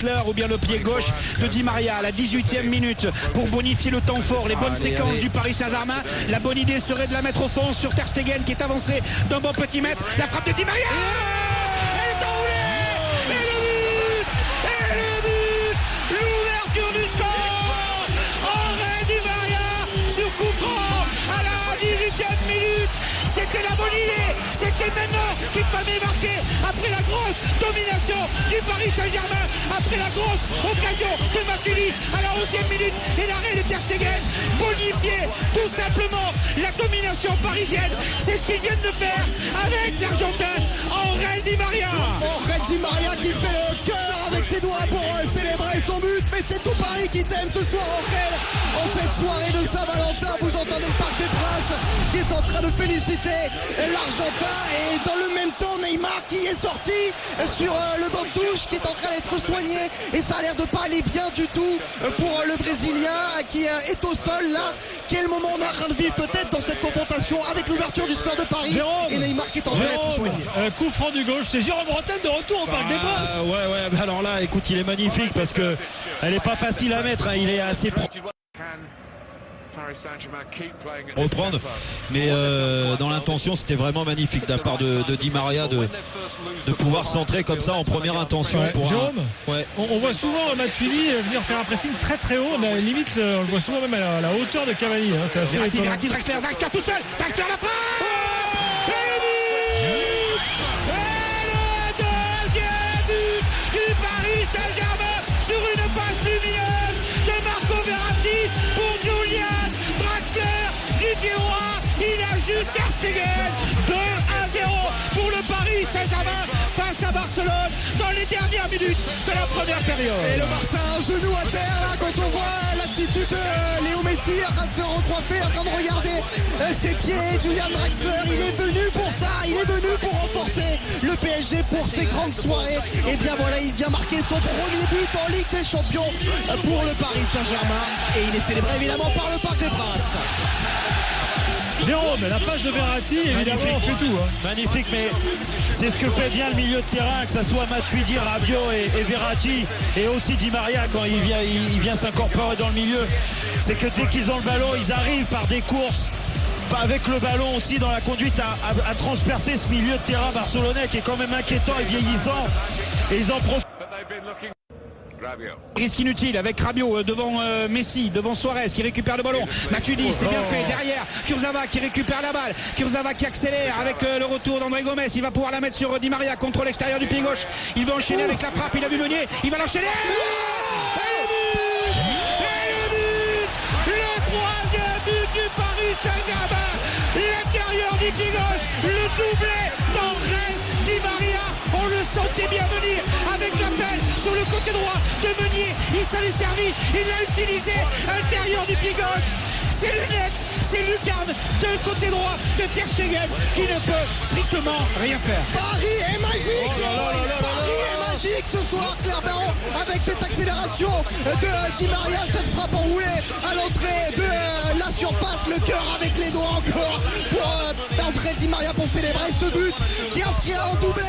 Draxler ou bien le pied gauche de Di Maria à la 18e minute pour bonifier le temps fort, les bonnes séquences du Paris Saint-Germain. La bonne idée serait de la mettre au fond sur Ter Stegen qui est avancé d'un bon petit mètre. La frappe de Di Maria, elle est enroulée, et le but, l'ouverture du score. Henri Di Maria sur coup franc à la 18e minute. C'était la bonne idée, c'était maintenant qu'il fallait marquer après la grosse domination du Paris Saint-Germain, après la grosse occasion de Matuidi à la 11e minute et l'arrêt de Ter Stegen, bonifier tout simplement la domination parisienne. C'est ce qu'ils viennent de faire avec l'Argentin Henri Di Maria. Henri Di Maria qui fait le cœur avec ses doigts pour célébrer son but, mais c'est tout Paris qui t'aime ce soir Henri. En cette soirée de Saint-Valentin, vous entendez le Parc des Princes qui est en train de féliciter l'Argentin, et dans le même temps Neymar qui est sorti sur le banc de touche, qui est en train d'être soigné, et ça a l'air de pas aller bien du tout pour le Brésilien qui est au sol là. Quel moment on est en train de vivre peut-être dans cette confrontation avec l'ouverture du score de Paris, Jérôme, et Neymar qui est en train d'être soigné. Coup franc du gauche, c'est Jérôme Bretagne de retour au Parc des Princes. Ouais, alors là écoute, il est magnifique parce que elle est pas facile à mettre, hein. Il est assez reprendre, mais dans l'intention c'était vraiment magnifique de la part de Di Maria de pouvoir centrer comme ça en première intention. Pour Jérôme, on voit souvent Matuidi venir faire un pressing très très haut, limite on le voit souvent même à la hauteur de Cavani, hein. C'est assez Verratti, Draxler tout seul, Draxler la frappe, et le deuxième but du Paris Saint-Germain sur une passe lumineuse de Marco Verratti pour Julian Draxler du pied droit. Il ajuste Ter Stegen. 2-0 pour le Paris Saint-Germain face à Barcelone dans les dernières minutes de la première période. Et le Barça un genou à terre là, quand on voit l'attitude de Léo Messi en train de se recoiffer, en train de regarder ses pieds. Julian Draxler, il est venu pour ça, il est venu pour renforcer le PSG pour ses grandes soirées. Et bien voilà, il vient marquer son premier but en Ligue des Champions pour le Paris Saint-Germain, et il est célébré évidemment par le Parc des Princes. Jérôme, la passe de Verratti, évidemment, on fait tout. Hein. Magnifique, mais c'est ce que fait bien le milieu de terrain, que ce soit Matuidi, Rabiot et Verratti, et aussi Di Maria quand il vient s'incorporer dans le milieu. C'est que dès qu'ils ont le ballon, ils arrivent par des courses, avec le ballon aussi dans la conduite, à transpercer ce milieu de terrain barcelonais qui est quand même inquiétant et vieillissant. Et ils en profitent. Risque inutile avec Rabiot devant Messi, devant Suarez qui récupère le ballon. Matuidi, c'est bien fait. Derrière, Kurzawa qui récupère la balle. Kurzawa qui accélère avec le retour d'André Gomes. Il va pouvoir la mettre sur Di Maria, contre l'extérieur du pied gauche. Il va enchaîner avec la frappe. Il a vu Meunier. Il va l'enchaîner. Le troisième but du Paris Saint-Germain. L'intérieur du pied gauche. Le doublé d'André Di Maria. On le sentait bien venir avec l'appel sur le côté droit de Meunier. Il s'en est servi, il l'a utilisé, intérieur du pied gauche. C'est lunettes, c'est lucarne de côté droit de Ter Stegen qui ne peut strictement rien faire. Paris est magique, Paris est magique ce soir, clairement, avec cette accélération de Di Maria, cette frappe enroulée à l'entrée de la surface, le cœur avec les doigts encore pour André Di Maria pour célébrer ce but qui inscrira en doublé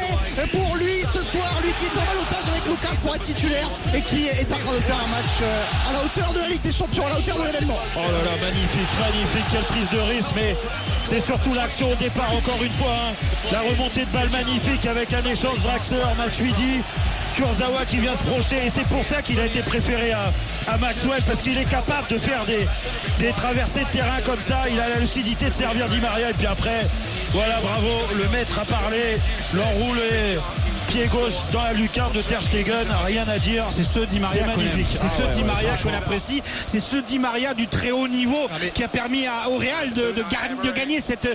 pour lui ce soir, lui qui est en ballottage avec Lucas pour être titulaire et qui est en train de faire un match à la hauteur de la Ligue des Champions, à la hauteur de l'événement. Oh là là, magnifique, quelle prise de risque, mais c'est surtout l'action au départ, encore une fois, hein. La remontée de balle magnifique avec un échange Draxler, Matuidi, Kurzawa qui vient se projeter, et c'est pour ça qu'il a été préféré à Maxwell, parce qu'il est capable de faire des traversées de terrain comme ça. Il a la lucidité de servir Di Maria, et puis après, voilà, bravo, le maître a parlé, l'enroulé pied gauche dans la lucarne de Ter Stegen, rien à dire. C'est ce Di Maria magnifique. C'est ce Di Maria qu'on apprécie. C'est ce Di Maria du très haut niveau qui a permis au Real de gagner cette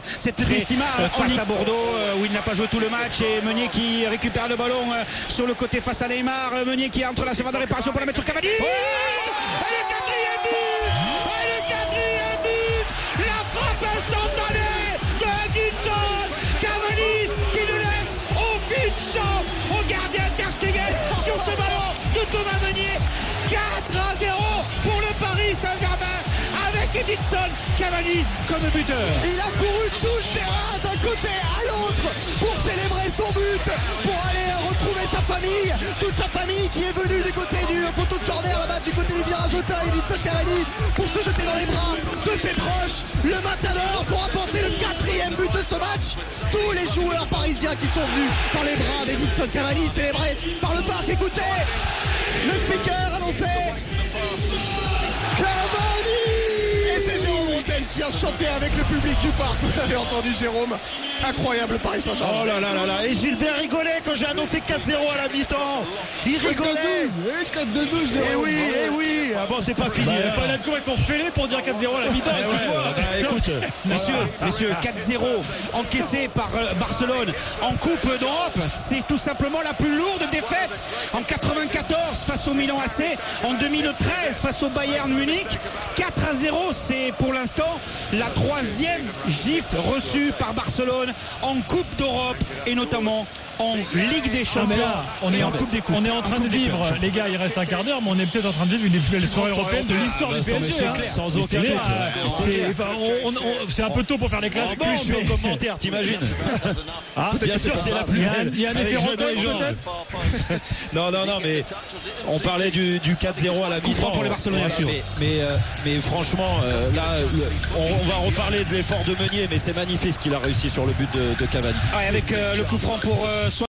décima face à Bordeaux où il n'a pas joué tout le match. Et Meunier qui récupère le ballon sur le côté face à Neymar. Meunier qui entre la surface de réparation pour la mettre sur Cavani. Et le quatrième but, la frappe instantanée de Edinson Cavani qui ne laisse aucune chance au gardien Ter Stegen sur ce ballon de Thomas Meunier. 4-0 pour le Paris Saint-Germain avec Edinson Cavani comme buteur. Il a couru tout le terrain d'un côté à l'autre pour célébrer son but, pour aller retrouver sa famille, toute sa famille qui est venue du côté Vieira Jota et Edinson Cavani pour se jeter dans les bras de ses proches. Le Matador pour apporter le 4e but de ce match. Tous les joueurs parisiens qui sont venus dans les bras d'Edinson Cavani, célébrés par le parc. Écoutez, le speaker annonçait Cavani. Et c'est Jérôme Rotten qui a chanté avec le public du parc. Vous avez entendu Jérôme? Incroyable Paris Saint-Germain. Oh là là là là. Et Gilbert rigolait quand j'ai annoncé 4-0 à la mi-temps. Il rigolait. 4-2-12. Eh oui, eh oui. Ah bon, c'est pas fini. Il fallait être complètement fêlé pour dire 4-0 à la mi-temps. Excuse-moi. Écoute, Messieurs, 4-0 encaissé par Barcelone en Coupe d'Europe. C'est tout simplement la plus lourde défaite. En 94 face au Milan AC, en 2013 face au Bayern Munich. 4-0, c'est pour l'instant la 3e gifle reçue par Barcelone en Coupe d'Europe et notamment en Ligue des Champions. Mais là, on est en Coupe des Coupes. On est en train de vivre, les gars, il reste un quart d'heure, mais on est peut-être en train de vivre une des plus belles soirées européennes de l'histoire du PSG. Sans aucun doute. C'est un peu tôt pour faire les classements. Je suis en commentaire, t'imagines? Bien sûr que c'est la plus belle. Il y a un effet Rotten peut-être. Non, mais on parlait du 4-0 à la mi-temps pour les Barcelonais, bien sûr. Mais franchement, là, on va reparler de l'effort de Meunier, mais c'est magnifique ce qu'il a réussi sur le but de Cavani. Ouais, avec le coup franc pour